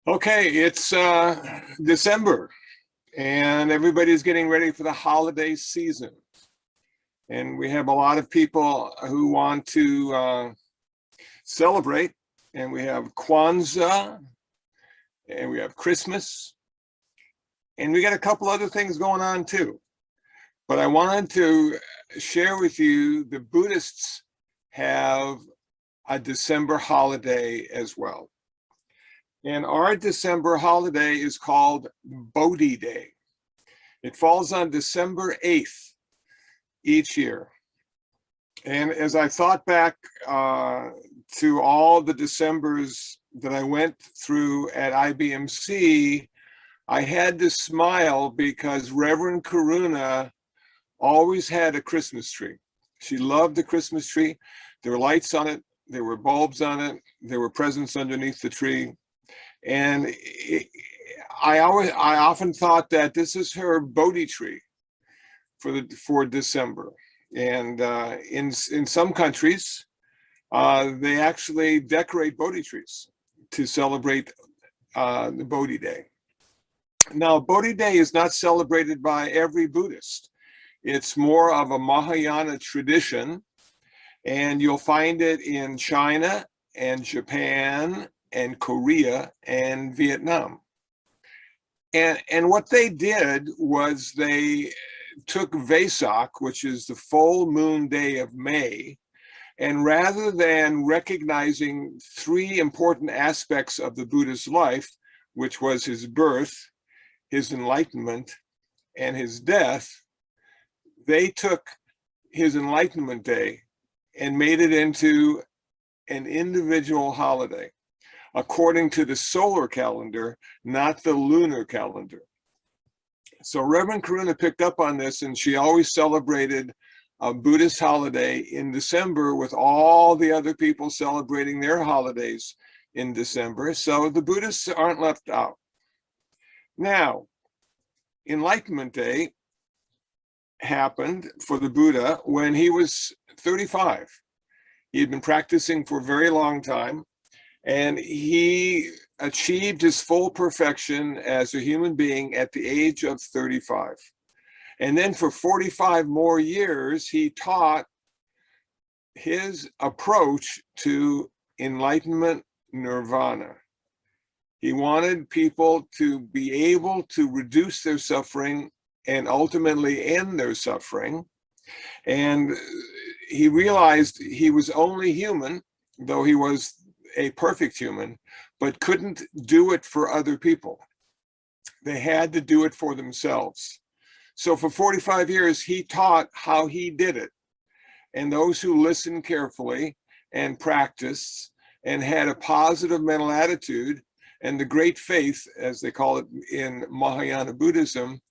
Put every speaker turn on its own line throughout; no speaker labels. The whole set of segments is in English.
Okay, it's December, and everybody's getting ready for the holiday season. And we have a lot of people who want to celebrate, and we have Kwanzaa, and we have Christmas, and we got a couple other things going on too. But I wanted to share with you the Buddhists have a December holiday as well. And our December holiday is called Bodhi Day. It falls on December 8th each year. And as I thought back to all the Decembers that I went through at IBMC, I had to smile because Reverend Karuna always had a Christmas tree. She loved the Christmas tree. There were lights on it. There were bulbs on it. There were presents underneath the tree. And I often thought that this is her Bodhi tree for December. And in some countries, they actually decorate Bodhi trees to celebrate the Bodhi Day. Now, Bodhi Day is not celebrated by every Buddhist. It's more of a Mahayana tradition, and you'll find it in China and Japan and Korea and Vietnam. And what they did was they took Vesak, which is the full moon day of May, and rather than recognizing three important aspects of the Buddha's life, which was his birth, his enlightenment, and his death, they took his Enlightenment Day and made it into an individual holiday, according to the solar calendar, not the lunar calendar. So Reverend Karuna picked up on this, and she always celebrated a Buddhist holiday in December with all the other people celebrating their holidays in December. So the Buddhists aren't left out. Now, Enlightenment Day happened for the Buddha when he was 35. He had been practicing for a very long time, and he achieved his full perfection as a human being at the age of 35. And then for 45 more years, he taught his approach to enlightenment nirvana. He wanted people to be able to reduce their suffering and ultimately end their suffering. And he realized he was only human, though he was a perfect human, but couldn't do it for other people. They had to do it for themselves. So for 45 years, he taught how he did it. And those who listened carefully and practiced and had a positive mental attitude and the great faith, as they call it in Mahayana Buddhism,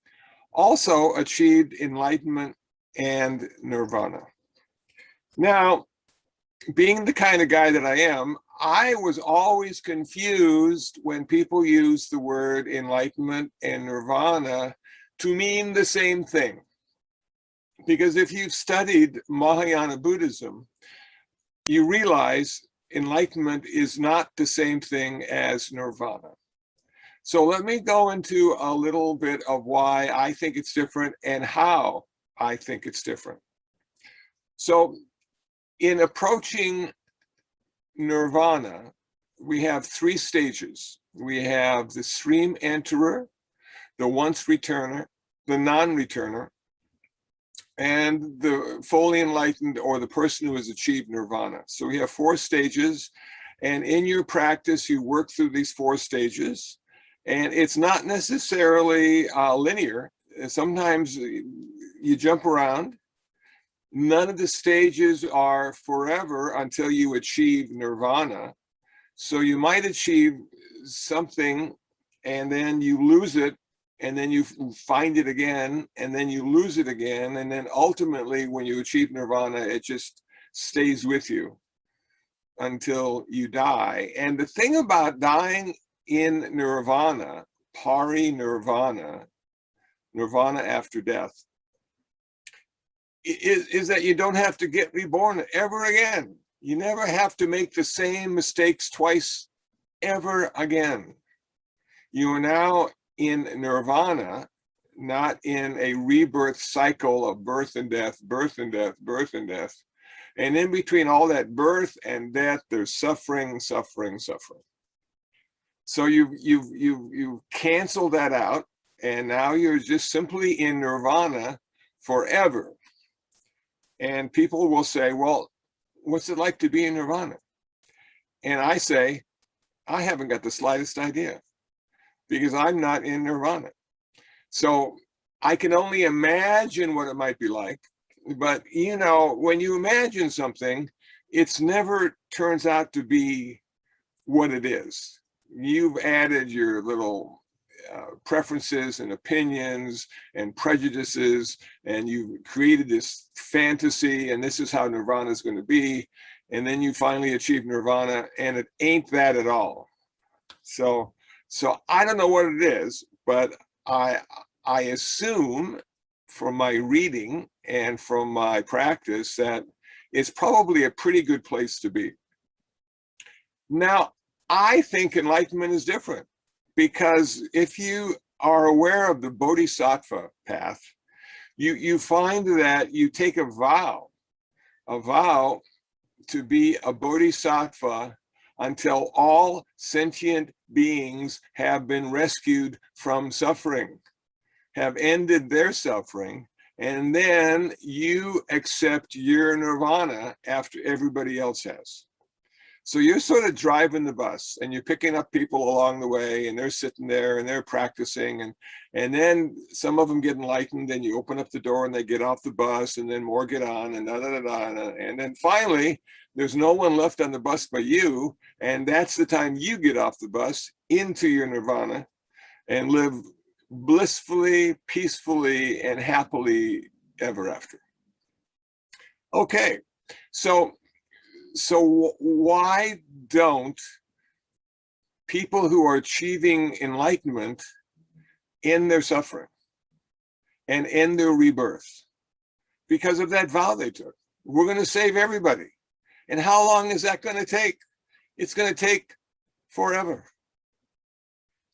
also achieved enlightenment and nirvana. Now, being the kind of guy that I am, I was always confused when people use the word enlightenment and nirvana to mean the same thing. Because if you've studied Mahayana Buddhism, you realize enlightenment is not the same thing as nirvana. So let me go into a little bit of why I think it's different and how I think it's different. So in approaching nirvana, we have three stages. We have the stream enterer, the once returner, the non-returner, and the fully enlightened, or the person who has achieved nirvana. So we have four stages, and in your practice, you work through these four stages, and it's not necessarily linear. Sometimes you jump around. None of the stages are forever until you achieve nirvana. So you might achieve something and then you lose it, and then you find it again, and then you lose it again. And then ultimately, when you achieve nirvana, it just stays with you until you die. And the thing about dying in nirvana, parinirvana, nirvana after death, is that you don't have to get reborn ever again. You never have to make the same mistakes twice ever again. You are now in nirvana, not in a rebirth cycle of birth and death, birth and death, birth and death. And in between all that birth and death, there's suffering, suffering, suffering. So you've canceled that out, and now you're just simply in nirvana forever. And people will say, well, what's it like to be in nirvana? And I say, I haven't got the slightest idea, because I'm not in nirvana. So I can only imagine what it might be like. But, you know, when you imagine something, it's never turns out to be what it is. You've added your little preferences and opinions and prejudices, and you've created this fantasy, and this is how nirvana is going to be. And then you finally achieve nirvana, and it ain't that at all. So I don't know what it is, but I assume from my reading and from my practice that it's probably a pretty good place to be. Now, I think enlightenment is different, because if you are aware of the Bodhisattva path, you find that you take a vow to be a Bodhisattva until all sentient beings have been rescued from suffering, have ended their suffering, and then you accept your nirvana after everybody else has. So you're sort of driving the bus, and you're picking up people along the way, and they're sitting there and they're practicing, and then some of them get enlightened, and you open up the door and they get off the bus, and then more get on, and and then finally there's no one left on the bus but you, and that's the time you get off the bus into your nirvana and live blissfully, peacefully, and happily ever after. Okay, so why don't people who are achieving enlightenment end their suffering and end their rebirth? Because of that vow they took. We're going to save everybody. And how long is that going to take? It's going to take forever.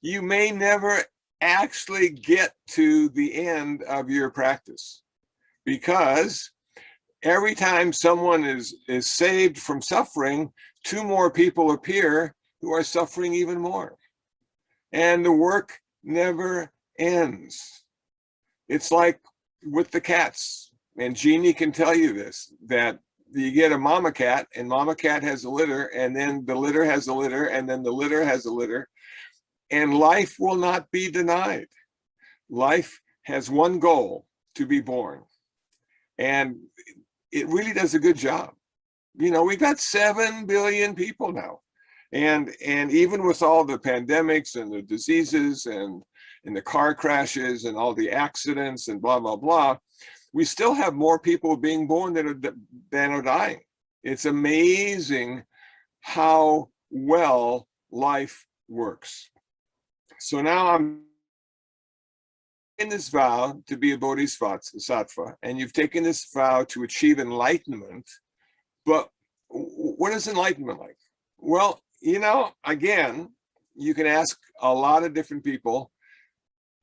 You may never actually get to the end of your practice, because every time someone is saved from suffering, two more people appear who are suffering even more. And the work never ends. It's like with the cats, and Jeannie can tell you this, that you get a mama cat, and mama cat has a litter, and then the litter has a litter, and then the litter has a litter, and life will not be denied. Life has one goal: to be born. And it really does a good job. You know, we've got 7 billion people now. And even with all the pandemics and the diseases and the car crashes and all the accidents and blah, blah, blah, we still have more people being born than are dying. It's amazing how well life works. So now I'm in this vow to be a Bodhisattva, and you've taken this vow to achieve enlightenment. But what is enlightenment like? Well, you know, again, you can ask a lot of different people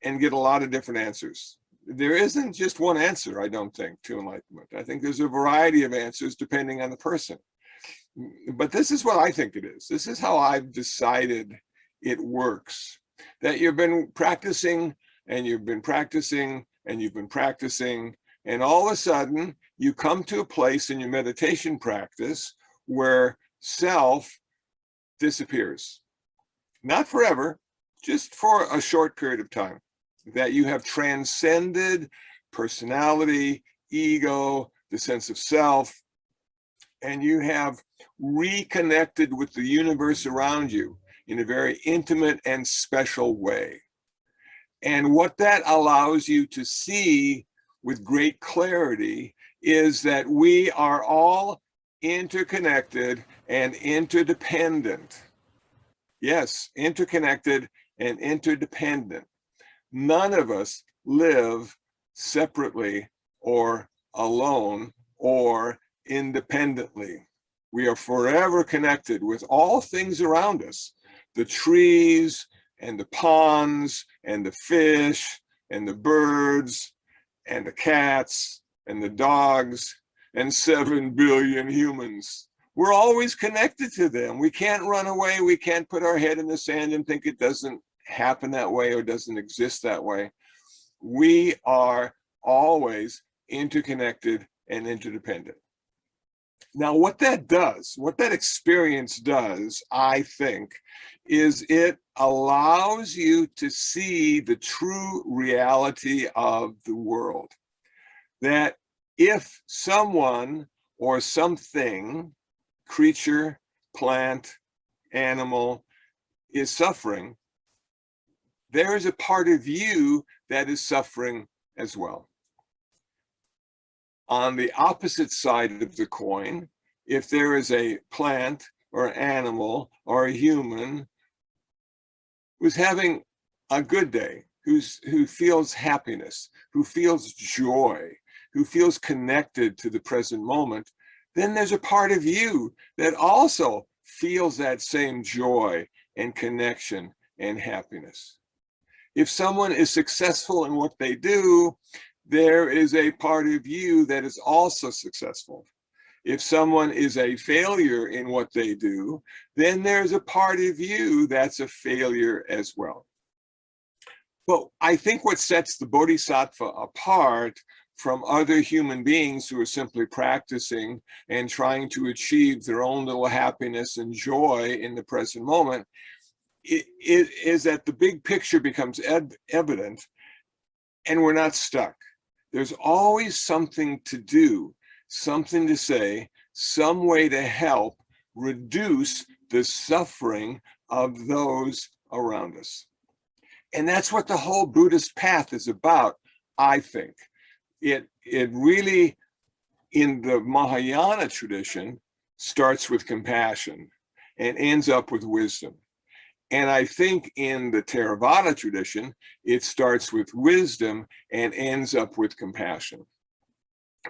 and get a lot of different answers. There isn't just one answer, I don't think, to enlightenment. I think there's a variety of answers depending on the person. But this is what I think it is. This is how I've decided it works. That you've been practicing, and you've been practicing, and you've been practicing, and all of a sudden you come to a place in your meditation practice where self disappears. Not forever, just for a short period of time. That you have transcended personality, ego, the sense of self, and you have reconnected with the universe around you in a very intimate and special way. And what that allows you to see with great clarity is that we are all interconnected and interdependent. Yes, interconnected and interdependent. None of us live separately or alone or independently. We are forever connected with all things around us, the trees and the ponds and the fish and the birds and the cats and the dogs and 7 billion humans. We're always connected to them. We can't run away. We can't put our head in the sand and think it doesn't happen that way or doesn't exist that way. We are always interconnected and interdependent. Now, what that does, what that experience does, I think, is it allows you to see the true reality of the world. That if someone or something, creature, plant, animal, is suffering, there is a part of you that is suffering as well. On the opposite side of the coin, if there is a plant or an animal or a human who's having a good day, who feels happiness, who feels joy, who feels connected to the present moment, then there's a part of you that also feels that same joy and connection and happiness. If someone is successful in what they do, there is a part of you that is also successful. If someone is a failure in what they do, then there's a part of you that's a failure as well. But I think what sets the Bodhisattva apart from other human beings who are simply practicing and trying to achieve their own little happiness and joy in the present moment is that the big picture becomes evident and we're not stuck. There's always something to do, something to say, some way to help reduce the suffering of those around us. And that's what the whole Buddhist path is about, I think. It really, in the Mahayana tradition, starts with compassion and ends up with wisdom. And I think in the Theravada tradition, it starts with wisdom and ends up with compassion.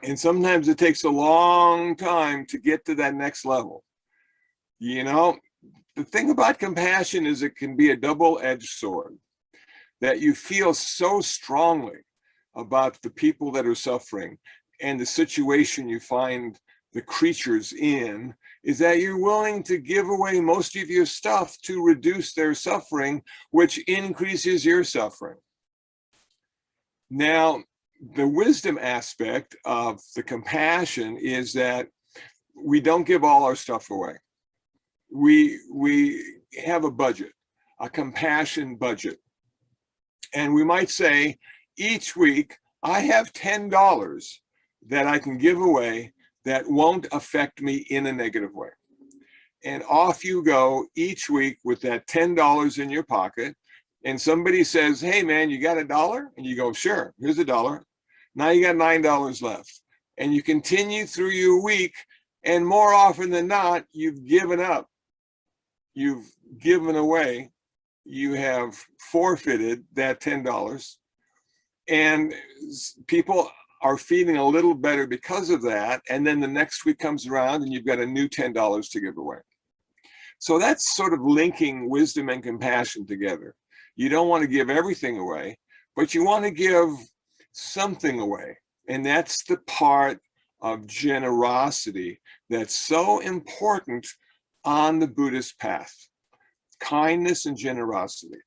And sometimes it takes a long time to get to that next level. You know, the thing about compassion is it can be a double-edged sword, that you feel so strongly about the people that are suffering and the situation you find the creatures in, is that you're willing to give away most of your stuff to reduce their suffering, which increases your suffering. Now, the wisdom aspect of the compassion is that we don't give all our stuff away. We have a budget, a compassion budget. And we might say, each week, I have $10 that I can give away that won't affect me in a negative way. And off you go each week with that $10 in your pocket. And somebody says, hey man, you got $1? And you go, sure, here's $1. Now you got $9 left. And you continue through your week. And more often than not, you've given up. You've given away. You have forfeited that $10. And people are feeling a little better because of that. And then the next week comes around and you've got a new $10 to give away. So that's sort of linking wisdom and compassion together. You don't want to give everything away, but you want to give something away. And that's the part of generosity that's so important on the Buddhist path. Kindness and generosity.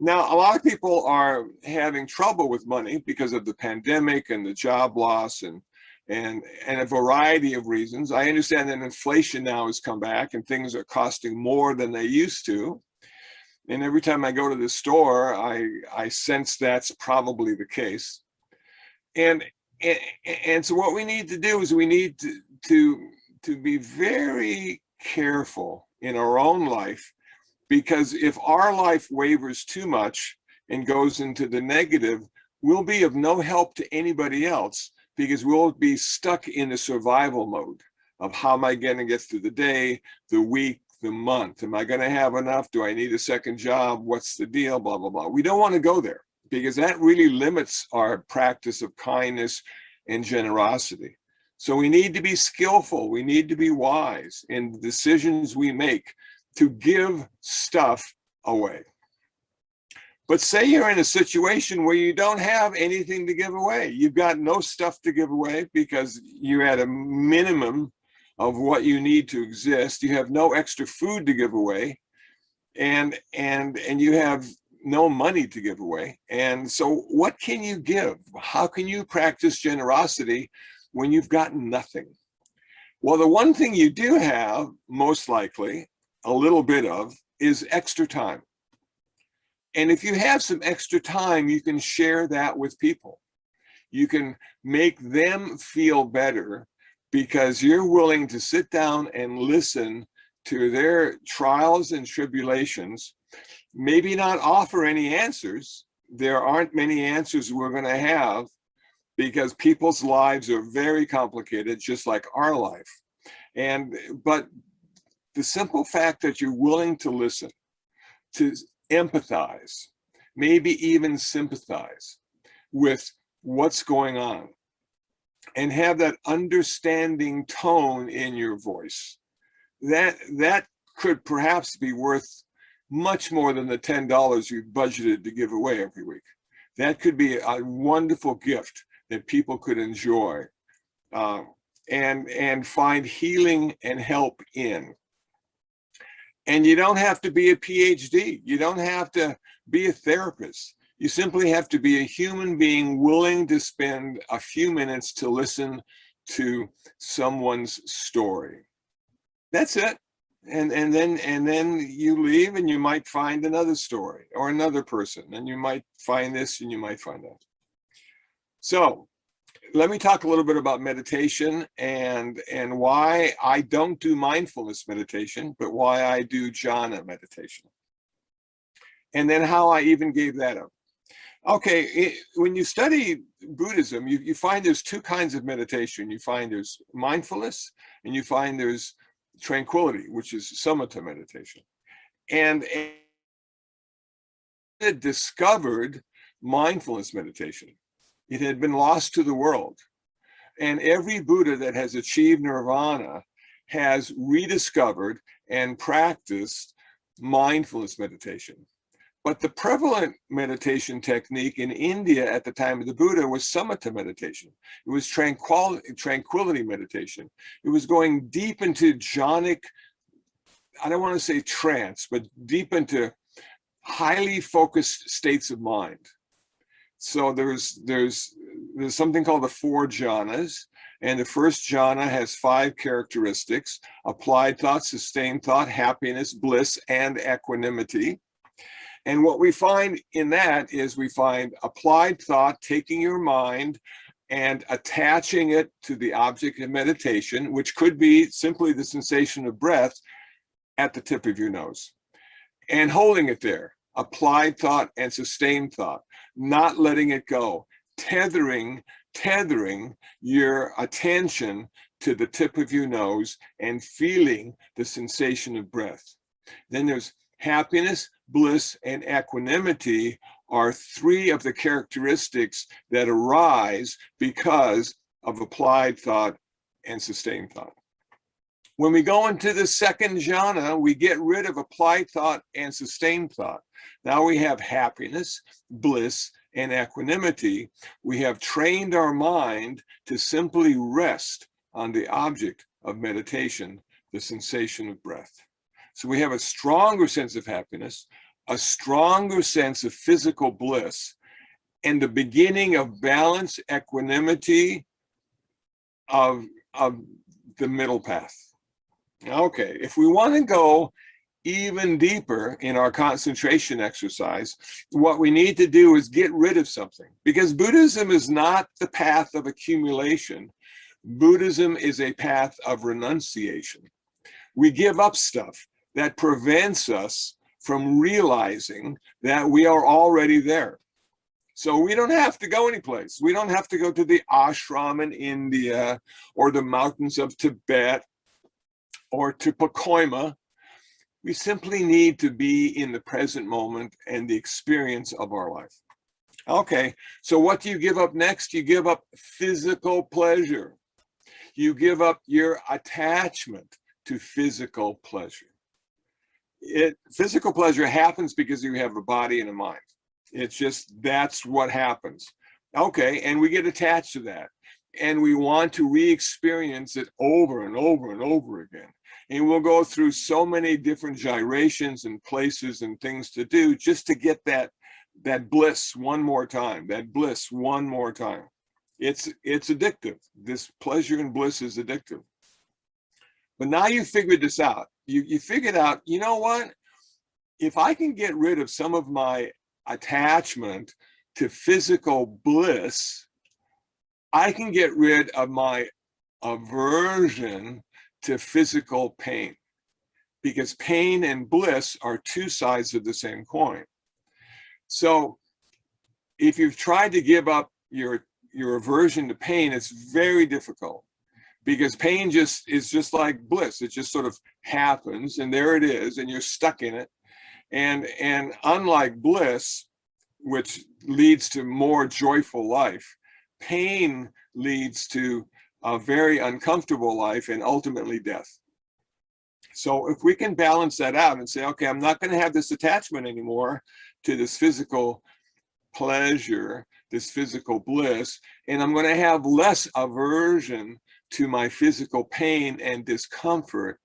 Now, a lot of people are having trouble with money because of the pandemic and the job loss and a variety of reasons. I understand that inflation now has come back and things are costing more than they used to. And every time I go to the store, I sense that's probably the case. And so what we need to do is we need to be very careful in our own life, because if our life wavers too much and goes into the negative, we'll be of no help to anybody else, because we'll be stuck in the survival mode of how am I going to get through the day, the week, the month? Am I going to have enough? Do I need a second job? What's the deal? Blah, blah, blah. We don't want to go there, because that really limits our practice of kindness and generosity. So we need to be skillful. We need to be wise in the decisions we make to give stuff away. But say you're in a situation where you don't have anything to give away. You've got no stuff to give away because you're at a minimum of what you need to exist. You have no extra food to give away, and you have no money to give away. And so what can you give? How can you practice generosity when you've got nothing? Well, the one thing you do have, most likely, a little bit of, is extra time. And if you have some extra time, you can share that with people. You can make them feel better because you're willing to sit down and listen to their trials and tribulations, maybe not offer any answers. There aren't many answers we're going to have because people's lives are very complicated, just like our life. But the simple fact that you're willing to listen, to empathize, maybe even sympathize with what's going on, and have that understanding tone in your voice, that could perhaps be worth much more than the $10 you budgeted to give away every week. That could be a wonderful gift that people could enjoy and find healing and help in. And you don't have to be a PhD. You don't have to be a therapist. You simply have to be a human being willing to spend a few minutes to listen to someone's story. That's it. And then you leave and you might find another story or another person, and you might find this and you might find that. So let me talk a little bit about meditation and why I don't do mindfulness meditation, but why I do jhana meditation. And then how I even gave that up. Okay, when you study Buddhism, you find there's two kinds of meditation. You find there's mindfulness, and you find there's tranquility, which is Samata meditation. And it discovered mindfulness meditation. It had been lost to the world. And every Buddha that has achieved nirvana has rediscovered and practiced mindfulness meditation. But the prevalent meditation technique in India at the time of the Buddha was Samata meditation. It was tranquility meditation. It was going deep into jhanic, I don't want to say trance, but deep into highly focused states of mind. So there's something called the 4 jhanas, and the first jhana has 5 characteristics: applied thought, sustained thought, happiness, bliss, and equanimity. And what we find in that is we find applied thought, taking your mind and attaching it to the object of meditation, which could be simply the sensation of breath at the tip of your nose, and holding it there. Applied thought and sustained thought, not letting it go, tethering your attention to the tip of your nose and feeling the sensation of breath. Then there's happiness, bliss, and equanimity are 3 of the characteristics that arise because of applied thought and sustained thought. When we go into the second jhana, we get rid of applied thought and sustained thought. Now we have happiness, bliss, and equanimity. We have trained our mind to simply rest on the object of meditation, the sensation of breath. So we have a stronger sense of happiness, a stronger sense of physical bliss, and the beginning of balance, equanimity of the middle path. Okay, if we want to go even deeper in our concentration exercise, what we need to do is get rid of something, because Buddhism is not the path of accumulation. Buddhism is a path of renunciation. We give up stuff that prevents us from realizing that we are already there. So we don't have to go anyplace. We don't have to go to the ashram in India or the mountains of Tibet or to Pacoima. We simply need to be in the present moment and the experience of our life. Okay, so what do you give up next? You give up physical pleasure. You give up your attachment to physical pleasure. Physical pleasure happens because you have a body and a mind. It's just, that's what happens. Okay, and we get attached to that. And we want to re-experience it over and over and over again. And we'll go through so many different gyrations and places and things to do just to get that bliss one more time, that bliss one more time. It's addictive. This pleasure and bliss is addictive. But now you figured this out. You figured out, you know what? If I can get rid of some of my attachment to physical bliss, I can get rid of my aversion to physical pain, because pain and bliss are two sides of the same coin. So if you've tried to give up your aversion to pain, it's very difficult, because pain is just like bliss. It just sort of happens, and there it is, and you're stuck in it. And unlike bliss, which leads to more joyful life, pain leads to a very uncomfortable life and ultimately death. So if we can balance that out and say, okay, I'm not going to have this attachment anymore to this physical pleasure, this physical bliss, and I'm going to have less aversion to my physical pain and discomfort,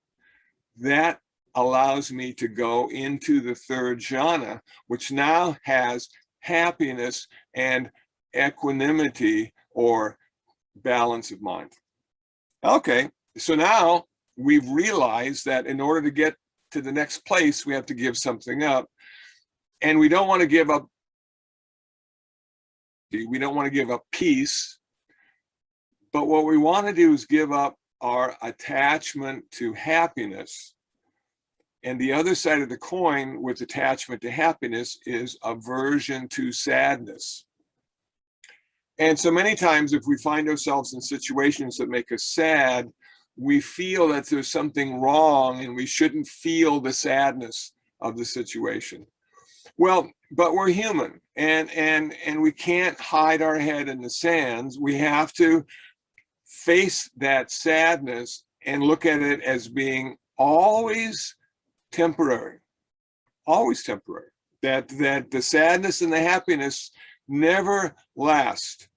that allows me to go into the third jhana, which now has happiness and equanimity, or balance of mind. Okay, so now we've realized that in order to get to the next place, we have to give something up. And we don't want to give up, we don't want to give up peace. But what we want to do is give up our attachment to happiness. And the other side of the coin with attachment to happiness is aversion to sadness. And so many times if we find ourselves in situations that make us sad, we feel that there's something wrong and we shouldn't feel the sadness of the situation. Well, but we're human, and we can't hide our head in the sands. We have to face that sadness and look at it as being always temporary, always temporary. That the sadness and the happiness never last.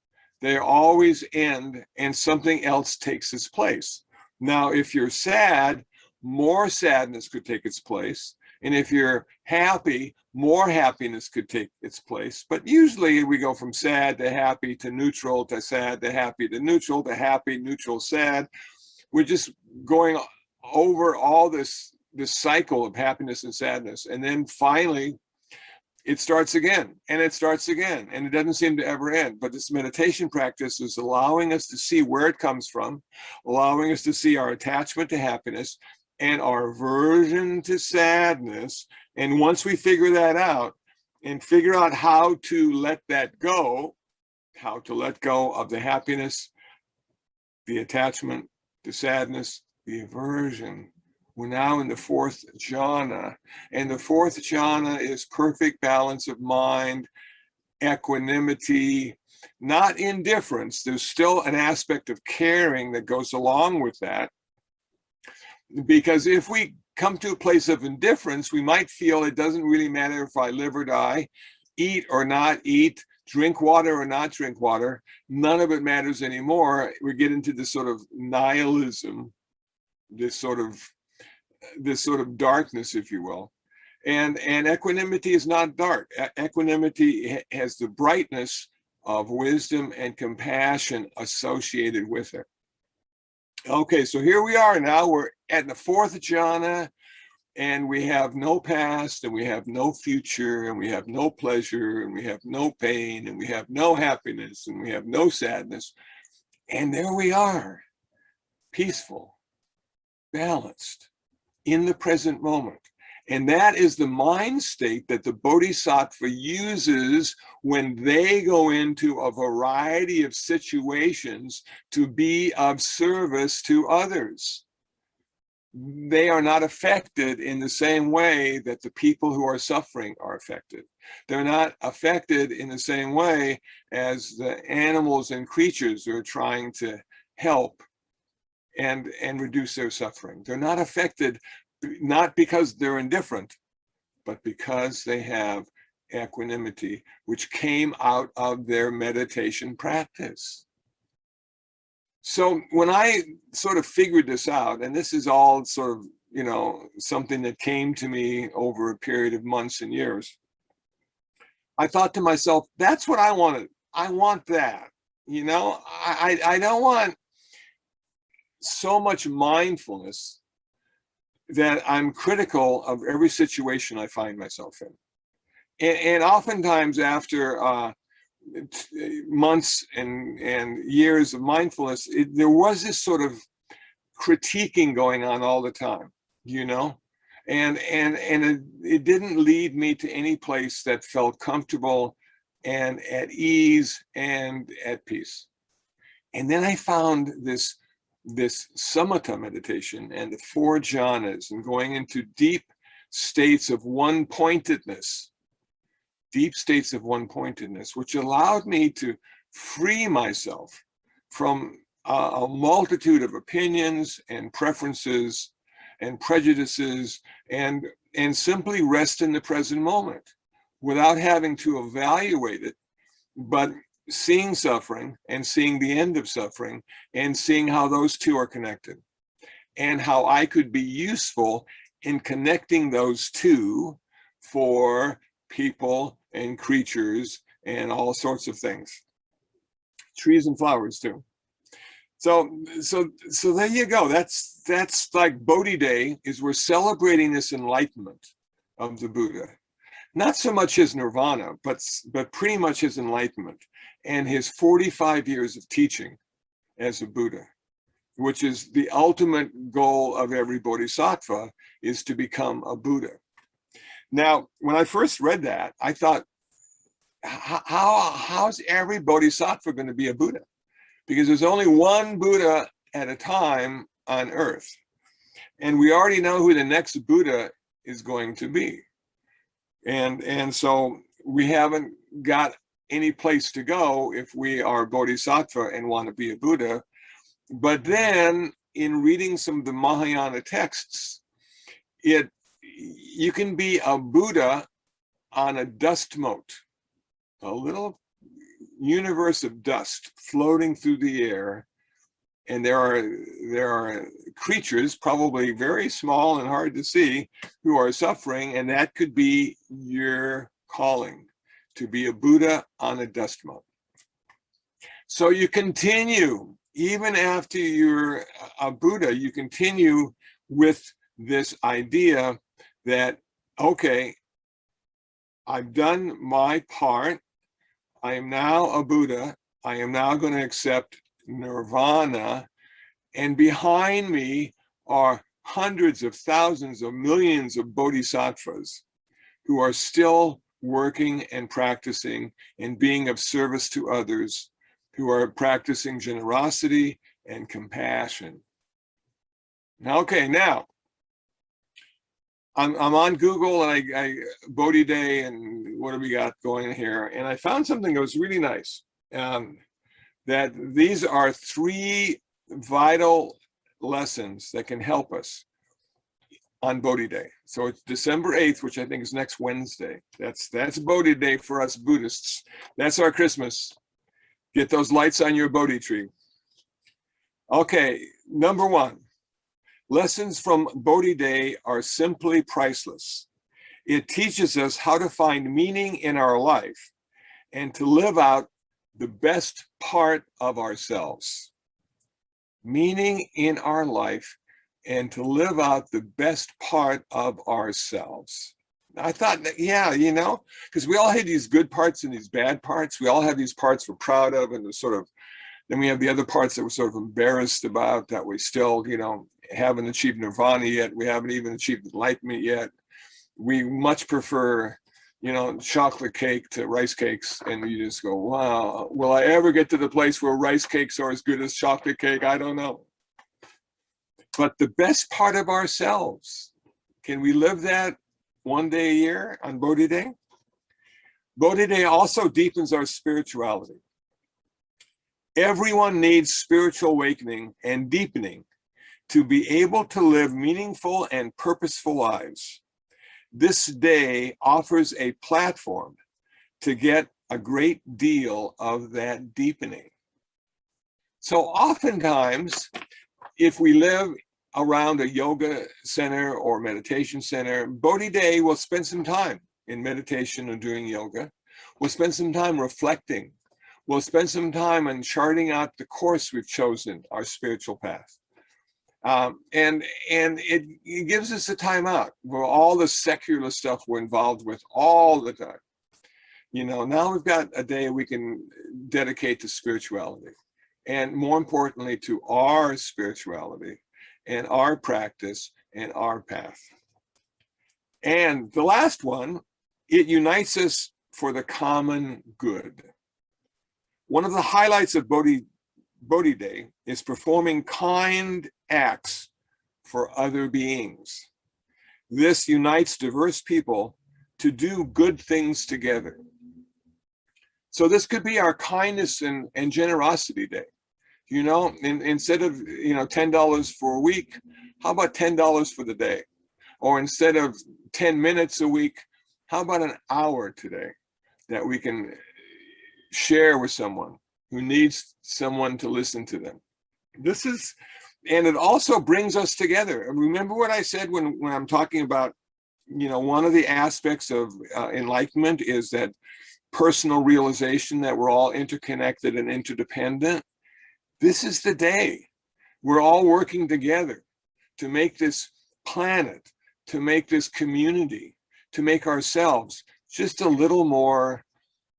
They always end, and something else takes its place. Now, if you're sad, more sadness could take its place. And if you're happy, more happiness could take its place. But usually we go from sad to happy to neutral to sad to happy to happy, neutral, sad. We're just going over all this cycle of happiness and sadness. And then finally, it starts again, and it starts again, and it doesn't seem to ever end. But this meditation practice is allowing us to see where it comes from, allowing us to see our attachment to happiness and our aversion to sadness. And once we figure that out and figure out how to let that go, how to let go of the happiness, the attachment, the sadness, the aversion, we're now in the fourth jhana. And the fourth jhana is perfect balance of mind, equanimity, not indifference. There's still an aspect of caring that goes along with that. Because if we come to a place of indifference, we might feel it doesn't really matter if I live or die, eat or not eat, drink water or not drink water. None of it matters anymore. We get into this sort of nihilism, this sort of darkness, if you will. And equanimity is not dark. Equanimity has the brightness of wisdom and compassion associated with it. Okay, so here we are now. We're at the fourth jhana, and we have no past, and we have no future, and we have no pleasure, and we have no pain, and we have no happiness, and we have no sadness. And there we are, peaceful, balanced, in the present moment. And that is the mind state that the Bodhisattva uses when they go into a variety of situations to be of service to others. They are not affected in the same way that the people who are suffering are affected. They're not affected in the same way as the animals and creatures who are trying to help and reduce their suffering. They're not affected not because they're indifferent, but because they have equanimity, which came out of their meditation practice. So when I sort of figured this out, and this is all sort of, something that came to me over a period of months and years, I thought to myself, that's what I wanted. I want that. I don't want so much mindfulness that I'm critical of every situation I find myself in. And oftentimes after months and years of mindfulness, there was this sort of critiquing going on all the time, and it didn't lead me to any place that felt comfortable and at ease and at peace. And then I found this Samata meditation and the 4 jhanas, and going into deep states of one-pointedness, which allowed me to free myself from a multitude of opinions and preferences and prejudices, and simply rest in the present moment without having to evaluate it, but seeing suffering and seeing the end of suffering and seeing how those two are connected and how I could be useful in connecting those two for people and creatures and all sorts of things, trees and flowers too. So there you go. That's like Bodhi Day, is we're celebrating this enlightenment of the Buddha. Not so much his nirvana, but pretty much his enlightenment and his 45 years of teaching as a Buddha, which is the ultimate goal of every Bodhisattva, is to become a Buddha. Now, when I first read that, I thought, how's every Bodhisattva going to be a Buddha? Because there's only one Buddha at a time on earth. And we already know who the next Buddha is going to be. And so we haven't got any place to go if we are Bodhisattva and want to be a Buddha. But then in reading some of the Mahayana texts, you can be a Buddha on a dust mote, a little universe of dust floating through the air, and there are creatures, probably very small and hard to see, who are suffering, and that could be your calling, to be a Buddha on a dust mote. So you continue, even after you're a Buddha, you continue with this idea that, okay, I've done my part, I am now a Buddha, I am now going to accept nirvana, and behind me are hundreds of thousands of millions of bodhisattvas who are still working and practicing and being of service to others, who are practicing generosity and compassion. Okay, now I'm on Google, and I Bodhi Day, and what do we got going here? And I found something that was really nice. That these are 3 vital lessons that can help us on Bodhi Day. So it's December 8th, which I think is next Wednesday. That's Bodhi Day for us Buddhists. That's our Christmas. Get those lights on your Bodhi tree. Okay, number 1. Lessons from Bodhi Day are simply priceless. It teaches us how to find meaning in our life and to live out the best part of ourselves. Meaning in our life and to live out the best part of ourselves. I thought that, yeah, because we all have these good parts and these bad parts. We all have these parts we're proud of, and then we have the other parts that we're sort of embarrassed about, that we still, haven't achieved nirvana yet. We haven't even achieved enlightenment yet. We much prefer, chocolate cake to rice cakes. And you just go, wow, will I ever get to the place where rice cakes are as good as chocolate cake? I don't know. But the best part of ourselves, can we live that one day a year on Bodhi Day? Bodhi Day also deepens our spirituality. Everyone needs spiritual awakening and deepening to be able to live meaningful and purposeful lives. This day offers a platform to get a great deal of that deepening. So oftentimes, if we live around a yoga center or meditation center, Bodhi Day will spend some time in meditation or doing yoga. We'll spend some time reflecting. We'll spend some time on charting out the course we've chosen, our spiritual path. And it gives us a time out where all the secular stuff we're involved with all the time. You know, now we've got a day we can dedicate to spirituality, and more importantly, to our spirituality and our practice and our path. And the last one, it unites us for the common good. One of the highlights of Bodhi Day is performing kind acts for other beings. This unites diverse people to do good things together. So this could be our kindness and generosity day. You know, instead of, you know, $10 for a week, how about $10 for the day? Or instead of 10 minutes a week, how about an hour today that we can share with someone who needs someone to listen to them? This is, and it also brings us together. Remember what I said when I'm talking about, you know, one of the aspects of enlightenment is that personal realization that we're all interconnected and interdependent. This is the day we're all working together to make this planet, to make this community, to make ourselves just a little more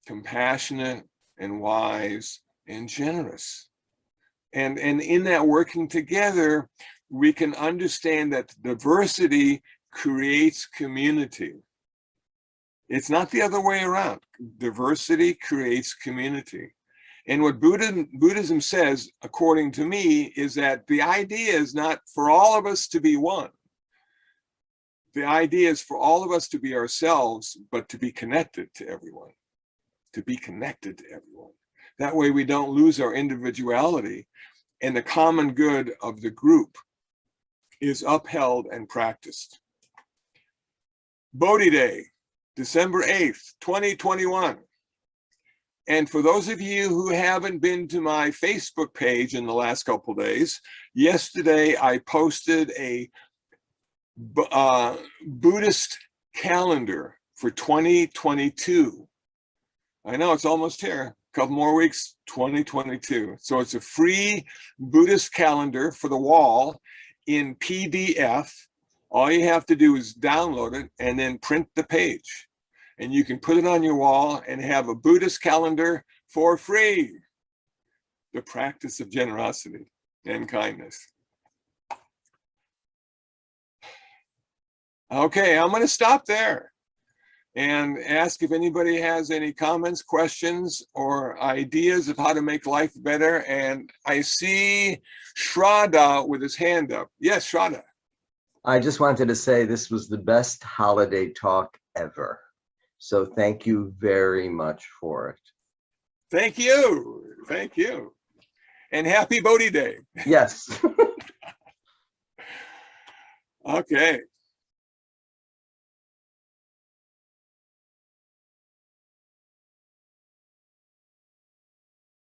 compassionate and wise and generous. And in that working together, we can understand that diversity creates community. It's not the other way around. Diversity creates community. And what Buddhism says, according to me, is that the idea is not for all of us to be one. The idea is for all of us to be ourselves, but to be connected to everyone. To be connected to everyone. That way we don't lose our individuality, and the common good of the group is upheld and practiced. Bodhi Day, December 8th, 2021. And for those of you who haven't been to my Facebook page in the last couple of days, yesterday I posted a Buddhist calendar for 2022. I know it's almost here, a couple more weeks, 2022. So it's a free Buddhist calendar for the wall in PDF. All you have to do is download it and then print the page. And you can put it on your wall and have a Buddhist calendar for free. The practice of generosity and kindness. Okay, I'm going to stop there and ask if anybody has any comments, questions, or ideas of how to make life better. And I see Shraddha with his hand up. Yes, Shraddha.
I just wanted to say this was the best holiday talk ever. So thank you very much for it.
Thank you. Thank you. And happy Bodhi Day.
Yes.
Okay.